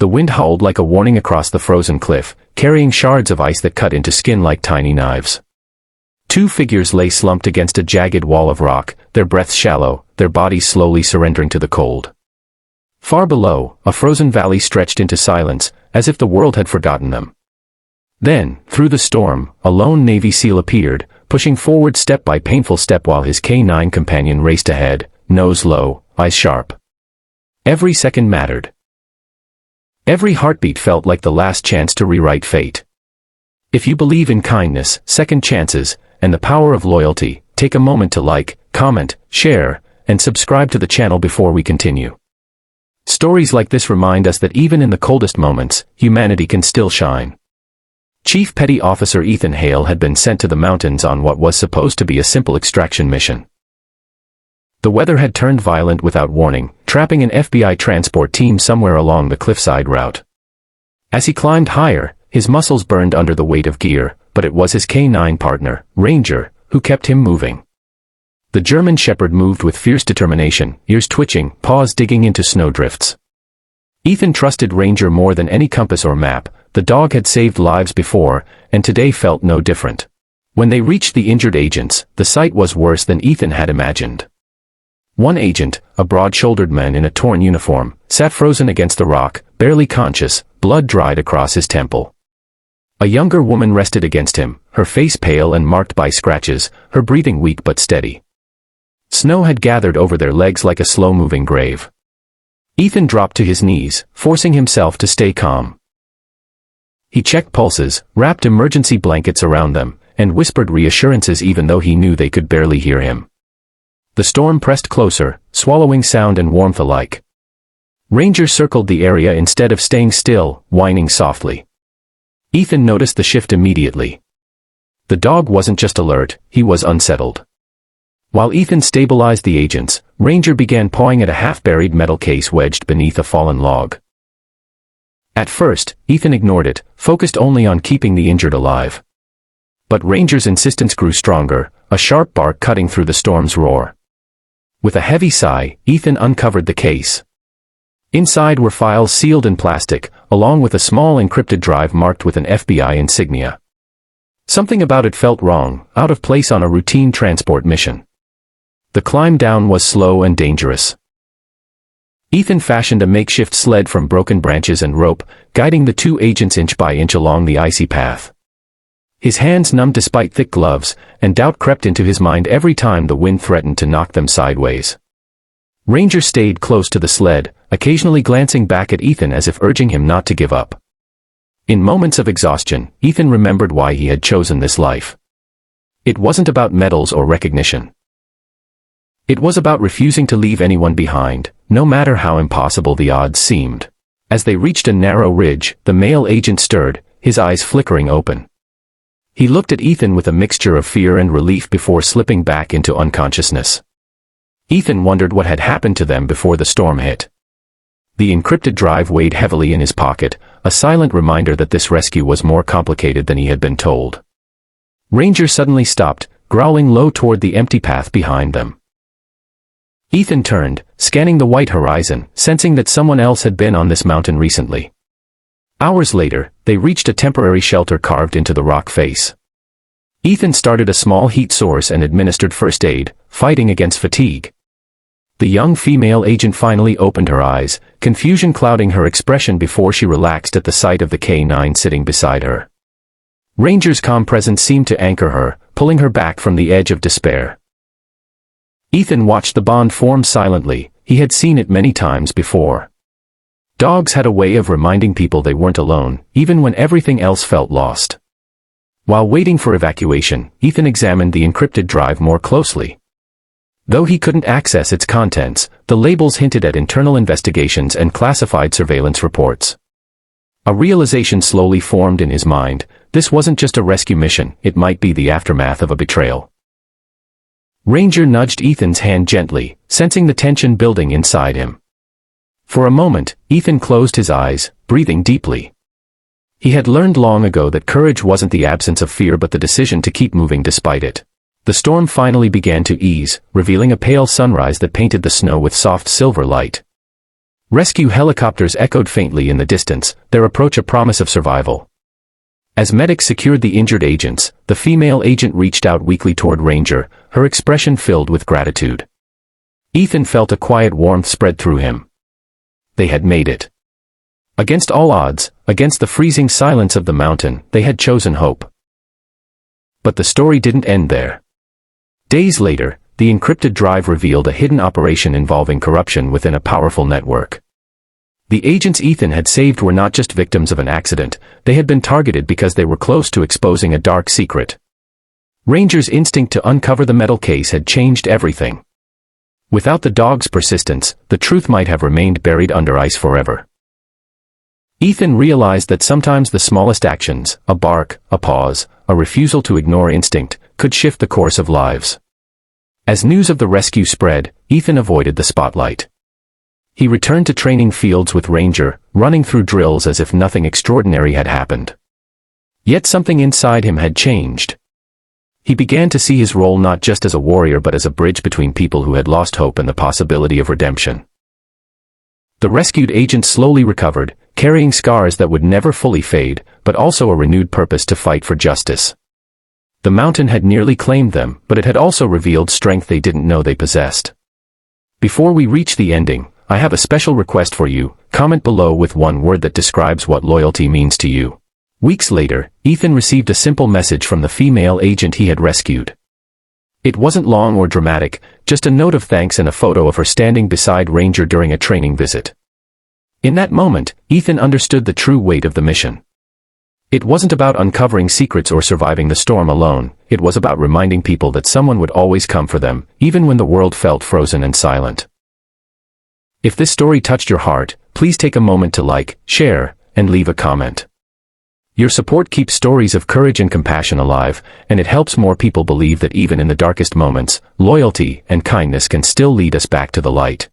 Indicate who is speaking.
Speaker 1: The wind howled like a warning across the frozen cliff, carrying shards of ice that cut into skin like tiny knives. Two figures lay slumped against a jagged wall of rock, their breaths shallow, their bodies slowly surrendering to the cold. Far below, a frozen valley stretched into silence, as if the world had forgotten them. Then, through the storm, a lone Navy SEAL appeared, pushing forward step by painful step while his K-9 companion raced ahead, nose low, eyes sharp. Every second mattered. Every heartbeat felt like the last chance to rewrite fate. If you believe in kindness, second chances, and the power of loyalty, take a moment to like, comment, share, and subscribe to the channel before we continue. Stories like this remind us that even in the coldest moments, humanity can still shine. Chief Petty Officer Ethan Hale had been sent to the mountains on what was supposed to be a simple extraction mission. The weather had turned violent without warning, trapping an FBI transport team somewhere along the cliffside route. As he climbed higher, his muscles burned under the weight of gear, but it was his K-9 partner, Ranger, who kept him moving. The German Shepherd moved with fierce determination, ears twitching, paws digging into snowdrifts. Ethan trusted Ranger more than any compass or map. The dog had saved lives before, and today felt no different. When they reached the injured agents, the sight was worse than Ethan had imagined. One agent, a broad-shouldered man in a torn uniform, sat frozen against the rock, barely conscious, blood dried across his temple. A younger woman rested against him, her face pale and marked by scratches, her breathing weak but steady. Snow had gathered over their legs like a slow-moving grave. Ethan dropped to his knees, forcing himself to stay calm. He checked pulses, wrapped emergency blankets around them, and whispered reassurances even though he knew they could barely hear him. The storm pressed closer, swallowing sound and warmth alike. Ranger circled the area instead of staying still, whining softly. Ethan noticed the shift immediately. The dog wasn't just alert, he was unsettled. While Ethan stabilized the agents, Ranger began pawing at a half-buried metal case wedged beneath a fallen log. At first, Ethan ignored it, focused only on keeping the injured alive. But Ranger's insistence grew stronger, a sharp bark cutting through the storm's roar. With a heavy sigh, Ethan uncovered the case. Inside were files sealed in plastic, along with a small encrypted drive marked with an FBI insignia. Something about it felt wrong, out of place on a routine transport mission. The climb down was slow and dangerous. Ethan fashioned a makeshift sled from broken branches and rope, guiding the two agents inch by inch along the icy path. His hands numbed despite thick gloves, and doubt crept into his mind every time the wind threatened to knock them sideways. Ranger stayed close to the sled, occasionally glancing back at Ethan as if urging him not to give up. In moments of exhaustion, Ethan remembered why he had chosen this life. It wasn't about medals or recognition. It was about refusing to leave anyone behind, no matter how impossible the odds seemed. As they reached a narrow ridge, the male agent stirred, his eyes flickering open. He looked at Ethan with a mixture of fear and relief before slipping back into unconsciousness. Ethan wondered what had happened to them before the storm hit. The encrypted drive weighed heavily in his pocket, a silent reminder that this rescue was more complicated than he had been told. Ranger suddenly stopped, growling low toward the empty path behind them. Ethan turned, scanning the white horizon, sensing that someone else had been on this mountain recently. Hours later, they reached a temporary shelter carved into the rock face. Ethan started a small heat source and administered first aid, fighting against fatigue. The young female agent finally opened her eyes, confusion clouding her expression before she relaxed at the sight of the K-9 sitting beside her. Ranger's calm presence seemed to anchor her, pulling her back from the edge of despair. Ethan watched the bond form silently. He had seen it many times before. Dogs had a way of reminding people they weren't alone, even when everything else felt lost. While waiting for evacuation, Ethan examined the encrypted drive more closely. Though he couldn't access its contents, the labels hinted at internal investigations and classified surveillance reports. A realization slowly formed in his mind: this wasn't just a rescue mission, it might be the aftermath of a betrayal. Ranger nudged Ethan's hand gently, sensing the tension building inside him. For a moment, Ethan closed his eyes, breathing deeply. He had learned long ago that courage wasn't the absence of fear but the decision to keep moving despite it. The storm finally began to ease, revealing a pale sunrise that painted the snow with soft silver light. Rescue helicopters echoed faintly in the distance, their approach a promise of survival. As medics secured the injured agents, the female agent reached out weakly toward Ranger, her expression filled with gratitude. Ethan felt a quiet warmth spread through him. They had made it. Against all odds, against the freezing silence of the mountain, they had chosen hope. But the story didn't end there. Days later, the encrypted drive revealed a hidden operation involving corruption within a powerful network. The agents Ethan had saved were not just victims of an accident, they had been targeted because they were close to exposing a dark secret. Ranger's instinct to uncover the metal case had changed everything. Without the dog's persistence, the truth might have remained buried under ice forever. Ethan realized that sometimes the smallest actions, a bark, a pause, a refusal to ignore instinct, could shift the course of lives. As news of the rescue spread, Ethan avoided the spotlight. He returned to training fields with Ranger, running through drills as if nothing extraordinary had happened. Yet something inside him had changed. He began to see his role not just as a warrior but as a bridge between people who had lost hope and the possibility of redemption. The rescued agent slowly recovered, carrying scars that would never fully fade, but also a renewed purpose to fight for justice. The mountain had nearly claimed them, but it had also revealed strength they didn't know they possessed. Before we reach the ending, I have a special request for you. Comment below with one word that describes what loyalty means to you. Weeks later, Ethan received a simple message from the female agent he had rescued. It wasn't long or dramatic, just a note of thanks and a photo of her standing beside Ranger during a training visit. In that moment, Ethan understood the true weight of the mission. It wasn't about uncovering secrets or surviving the storm alone, it was about reminding people that someone would always come for them, even when the world felt frozen and silent. If this story touched your heart, please take a moment to like, share, and leave a comment. Your support keeps stories of courage and compassion alive, and it helps more people believe that even in the darkest moments, loyalty and kindness can still lead us back to the light.